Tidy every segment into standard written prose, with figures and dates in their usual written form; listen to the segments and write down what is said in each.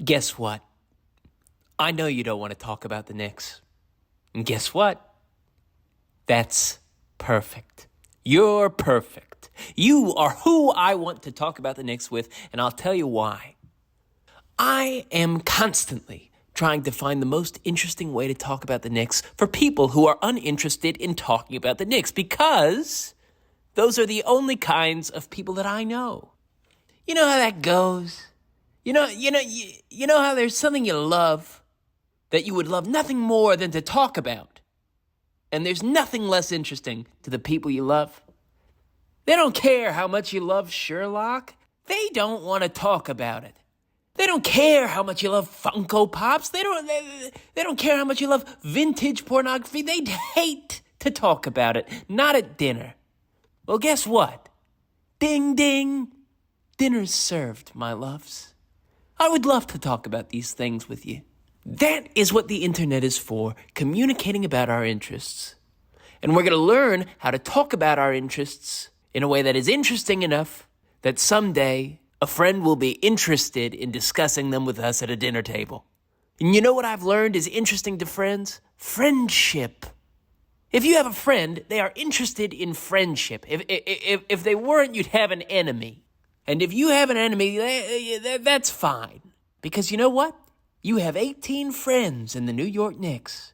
Guess what? I know you don't want to talk about the Knicks. And guess what? That's perfect. You're perfect. You are who I want to talk about the Knicks with, and I'll tell you why. I am constantly trying to find the most interesting way to talk about the Knicks for people who are uninterested in talking about the Knicks, because those are the only kinds of people that I know. You know how that goes? You know how there's something you love that you would love nothing more than to talk about, and there's nothing less interesting to the people you love. They don't care how much you love Sherlock. They don't want to talk about it. They don't care how much you love Funko Pops. They don't care how much you love vintage pornography. They'd hate to talk about it. Not at dinner. Well, guess what? Ding, ding. Dinner's served, my loves. I would love to talk about these things with you. That is what the internet is for, communicating about our interests. And we're going to learn how to talk about our interests in a way that is interesting enough that someday a friend will be interested in discussing them with us at a dinner table. And you know what I've learned is interesting to friends? Friendship. If you have a friend, they are interested in friendship. If they weren't, you'd have an enemy. And if you have an enemy, that's fine. Because you know what? You have 18 friends in the New York Knicks.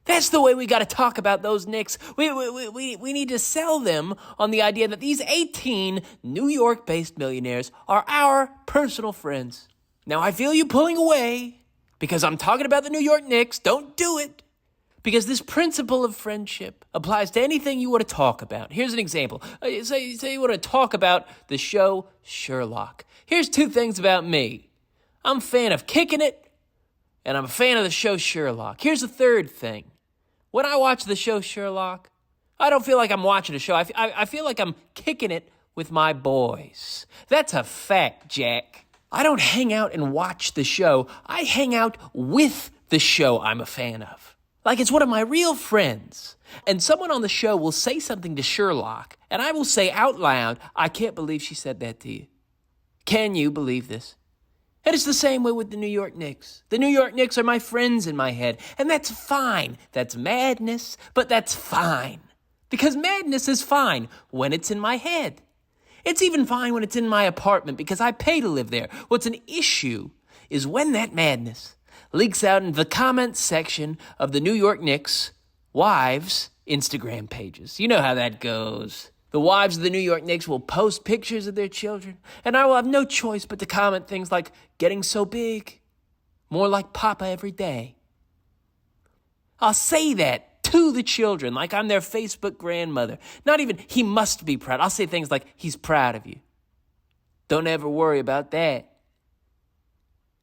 That's the way we got to talk about those Knicks. We need to sell them on the idea that these 18 New York-based millionaires are our personal friends. Now, I feel you pulling away because I'm talking about the New York Knicks. Don't do it. Because this principle of friendship applies to anything you want to talk about. Here's an example. Say you want to talk about the show Sherlock. Here's two things about me. I'm a fan of kicking it, and I'm a fan of the show Sherlock. Here's the third thing. When I watch the show Sherlock, I don't feel like I'm watching a show. I feel like I'm kicking it with my boys. That's a fact, Jack. I don't hang out and watch the show. I hang out with the show I'm a fan of. Like it's one of my real friends. And someone on the show will say something to Sherlock, and I will say out loud, I can't believe she said that to you. Can you believe this? And it's the same way with the New York Knicks. The New York Knicks are my friends in my head, and that's fine. That's madness, but that's fine. Because madness is fine when it's in my head. It's even fine when it's in my apartment because I pay to live there. What's an issue is when that madness leaks out in the comments section of the New York Knicks' wives' Instagram pages. You know how that goes. The wives of the New York Knicks will post pictures of their children, and I will have no choice but to comment things like, getting so big, more like Papa every day. I'll say that to the children like I'm their Facebook grandmother. Not even, he must be proud. I'll say things like, he's proud of you. Don't ever worry about that.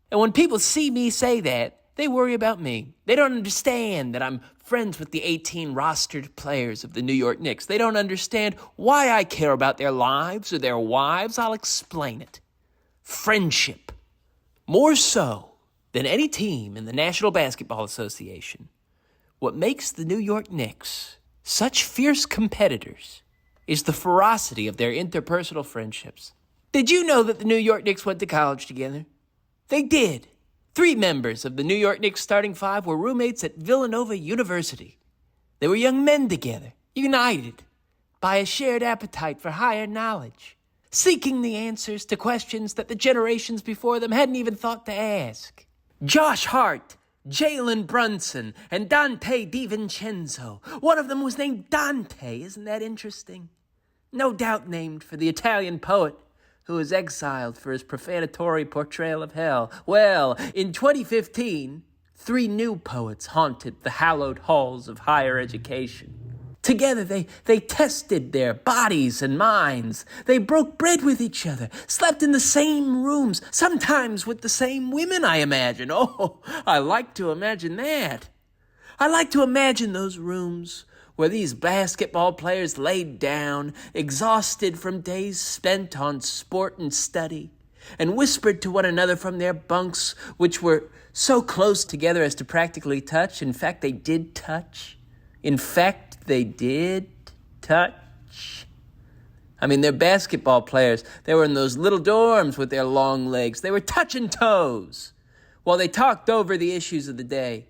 And when people see me say that, they worry about me. They don't understand that I'm friends with the 18 rostered players of the New York Knicks. They don't understand why I care about their lives or their wives. I'll explain it. Friendship. More so than any team in the National Basketball Association, what makes the New York Knicks such fierce competitors is the ferocity of their interpersonal friendships. Did you know that the New York Knicks went to college together? They did. 3 members of the New York Knicks starting 5 were roommates at Villanova University. They were young men together, united by a shared appetite for higher knowledge, seeking the answers to questions that the generations before them hadn't even thought to ask. Josh Hart, Jalen Brunson, and Dante DiVincenzo. One of them was named Dante. Isn't that interesting? No doubt named for the Italian poet who was exiled for his profanatory portrayal of hell. Well, in 2015, 3 new poets haunted the hallowed halls of higher education. Together, they tested their bodies and minds. They broke bread with each other, slept in the same rooms, sometimes with the same women, I imagine. Oh, I like to imagine that. I like to imagine those rooms where these basketball players laid down, exhausted from days spent on sport and study, and whispered to one another from their bunks, which were so close together as to practically touch. In fact, they did touch. I mean, they're basketball players. They were in those little dorms with their long legs. They were touching toes while they talked over the issues of the day.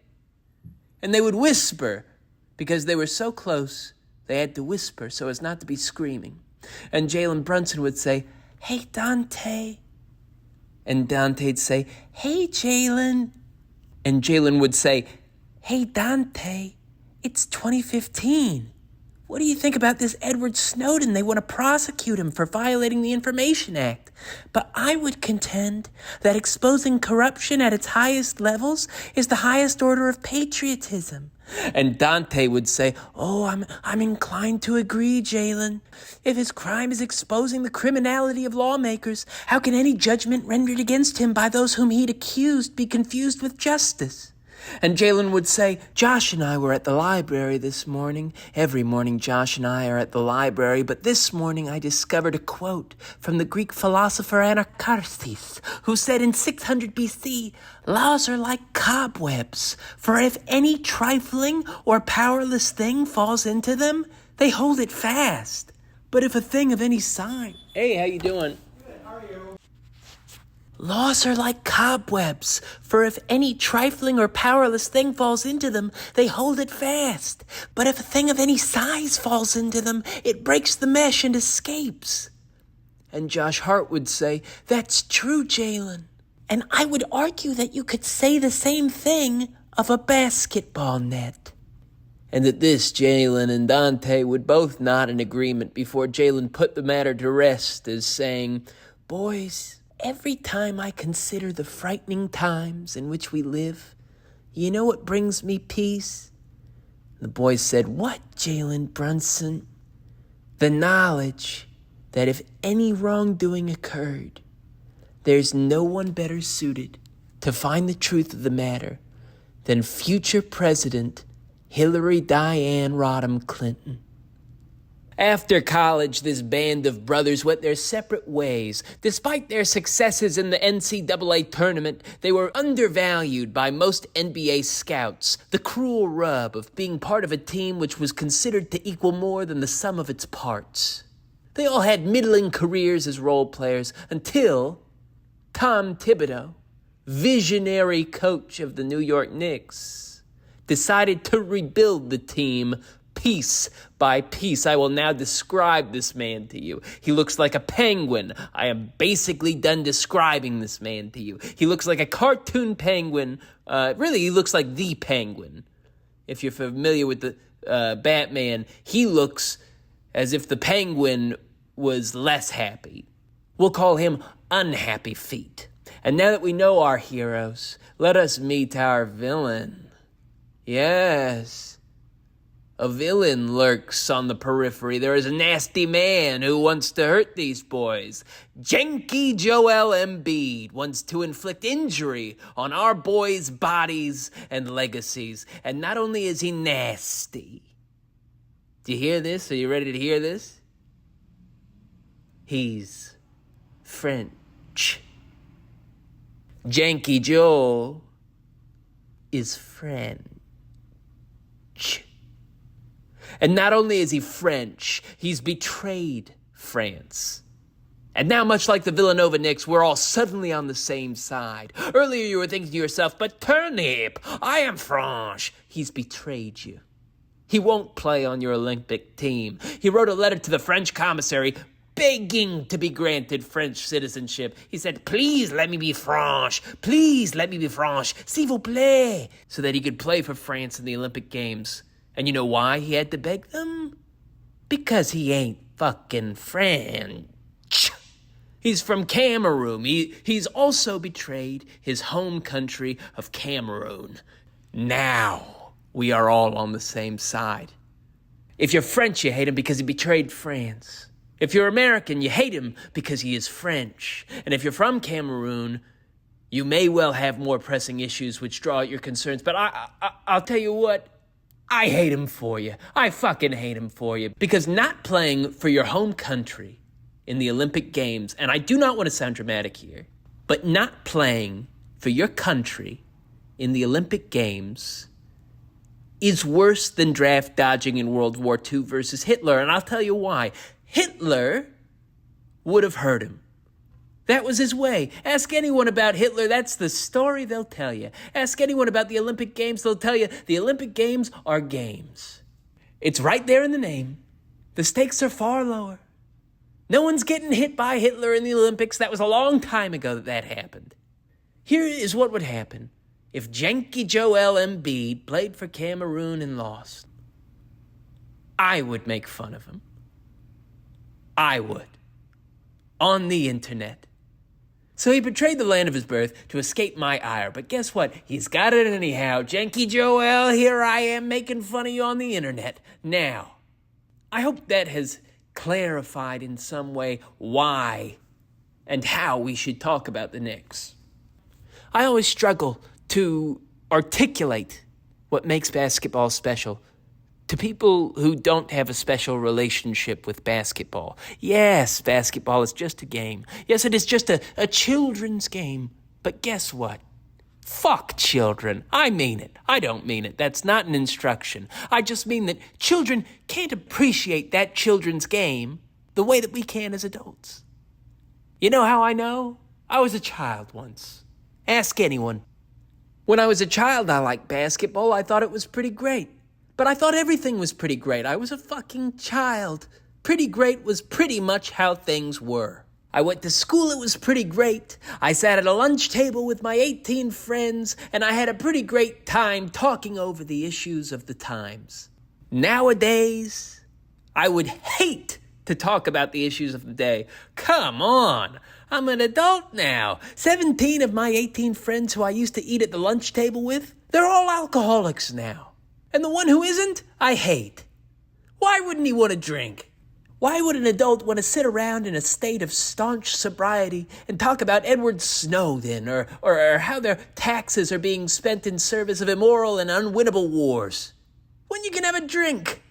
And they would whisper because they were so close, they had to whisper so as not to be screaming. And Jalen Brunson would say, "Hey, Dante." And Dante'd say, "Hey, Jalen." And Jalen would say, "Hey, Dante, it's 2015. What do you think about this Edward Snowden? They want to prosecute him for violating the Information Act. But I would contend that exposing corruption at its highest levels is the highest order of patriotism." And Dante would say, "Oh, I'm inclined to agree, Jalen. If his crime is exposing the criminality of lawmakers, how can any judgment rendered against him by those whom he'd accused be confused with justice?" And Jalen would say, "Josh and I were at the library this morning. Every morning Josh and I are at the library, but this morning I discovered a quote from the Greek philosopher Anacharsis, who said in 600 BC, 'Laws are like cobwebs, for if any trifling or powerless thing falls into them, they hold it fast. But if a thing of any sign..." Hey, how you doing? "Laws are like cobwebs, for if any trifling or powerless thing falls into them, they hold it fast. But if a thing of any size falls into them, it breaks the mesh and escapes." And Josh Hart would say, "That's true, Jalen. And I would argue that you could say the same thing of a basketball net." And at this, Jalen and Dante would both nod in agreement before Jalen put the matter to rest, as saying, "Boys, every time I consider the frightening times in which we live, you know what brings me peace?" The boys said, "What, Jalen Brunson?" "The knowledge that if any wrongdoing occurred, there's no one better suited to find the truth of the matter than future President Hillary Diane Rodham Clinton." After college, this band of brothers went their separate ways. Despite their successes in the NCAA tournament, they were undervalued by most NBA scouts, the cruel rub of being part of a team which was considered to equal more than the sum of its parts. They all had middling careers as role players until Tom Thibodeau, visionary coach of the New York Knicks, decided to rebuild the team piece by piece. I will now describe this man to you. He looks like a penguin. I am basically done describing this man to you. He looks like a cartoon penguin. Really, he looks like the Penguin. If you're familiar with the Batman, he looks as if the Penguin was less happy. We'll call him Unhappy Feet. And now that we know our heroes, let us meet our villain. Yes. A villain lurks on the periphery. There is a nasty man who wants to hurt these boys. Janky Joel Embiid wants to inflict injury on our boys' bodies and legacies. And not only is he nasty. Do you hear this? Are you ready to hear this? He's French. Janky Joel is French. And not only is he French, he's betrayed France. And now, much like the Villanova Knicks, we're all suddenly on the same side. Earlier you were thinking to yourself, "But Turnip, I am French." He's betrayed you. He won't play on your Olympic team. He wrote a letter to the French commissary begging to be granted French citizenship. He said, "Please let me be French. Please let me be French. S'il vous plaît." So that he could play for France in the Olympic Games. And you know why he had to beg them? Because he ain't fucking French. He's from Cameroon. He's also betrayed his home country of Cameroon. Now we are all on the same side. If you're French, you hate him because he betrayed France. If you're American, you hate him because he is French. And if you're from Cameroon, you may well have more pressing issues which draw out your concerns. But I'll tell you what. I hate him for you. I fucking hate him for you. Because not playing for your home country in the Olympic Games, and I do not want to sound dramatic here, but not playing for your country in the Olympic Games is worse than draft dodging in World War II versus Hitler. And I'll tell you why. Hitler would have hurt him. That was his way. Ask anyone about Hitler, that's the story they'll tell you. Ask anyone about the Olympic Games, they'll tell you the Olympic Games are games. It's right there in the name. The stakes are far lower. No one's getting hit by Hitler in the Olympics. That was a long time ago that happened. Here is what would happen if Janky Joel Embiid played for Cameroon and lost. I would make fun of him. I would. On the internet. So he betrayed the land of his birth to escape my ire. But guess what? He's got it anyhow. Janky Joel, here I am making fun of you on the internet. Now, I hope that has clarified in some way why and how we should talk about the Knicks. I always struggle to articulate what makes basketball special to people who don't have a special relationship with basketball. Yes, basketball is just a game. Yes, it is just a children's game. But guess what? Fuck children. I mean it. I don't mean it. That's not an instruction. I just mean that children can't appreciate that children's game the way that we can as adults. You know how I know? I was a child once. Ask anyone. When I was a child, I liked basketball. I thought it was pretty great. But I thought everything was pretty great. I was a fucking child. Pretty great was pretty much how things were. I went to school, it was pretty great. I sat at a lunch table with my 18 friends, and I had a pretty great time talking over the issues of the times. Nowadays, I would hate to talk about the issues of the day. Come on, I'm an adult now. 17 of my 18 friends who I used to eat at the lunch table with, they're all alcoholics now. And the one who isn't, I hate. Why wouldn't he want to drink? Why would an adult want to sit around in a state of staunch sobriety and talk about Edward Snowden or how their taxes are being spent in service of immoral and unwinnable wars? When you can have a drink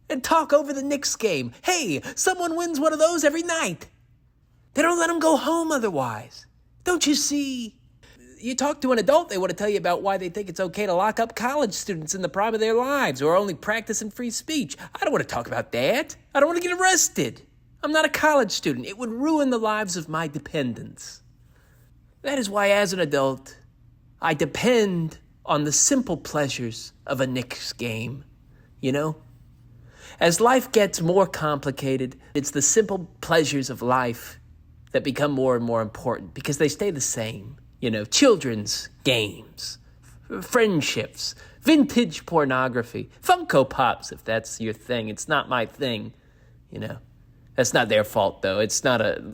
and talk over the Knicks game. Hey, someone wins one of those every night. They don't let them go home otherwise. Don't you see? You talk to an adult, they want to tell you about why they think it's okay to lock up college students in the prime of their lives or only practicing free speech. I don't want to talk about that. I don't want to get arrested. I'm not a college student. It would ruin the lives of my dependents. That is why, as an adult, I depend on the simple pleasures of a Knicks game, you know? As life gets more complicated, it's the simple pleasures of life that become more and more important because they stay the same. You know, children's games, friendships, vintage pornography, Funko Pops, if that's your thing. It's not my thing, you know. That's not their fault, though. It's not a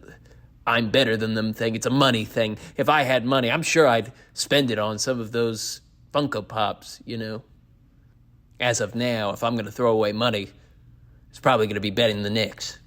I'm better than them thing. It's a money thing. If I had money, I'm sure I'd spend it on some of those Funko Pops, you know. As of now, if I'm going to throw away money, it's probably going to be betting the Knicks.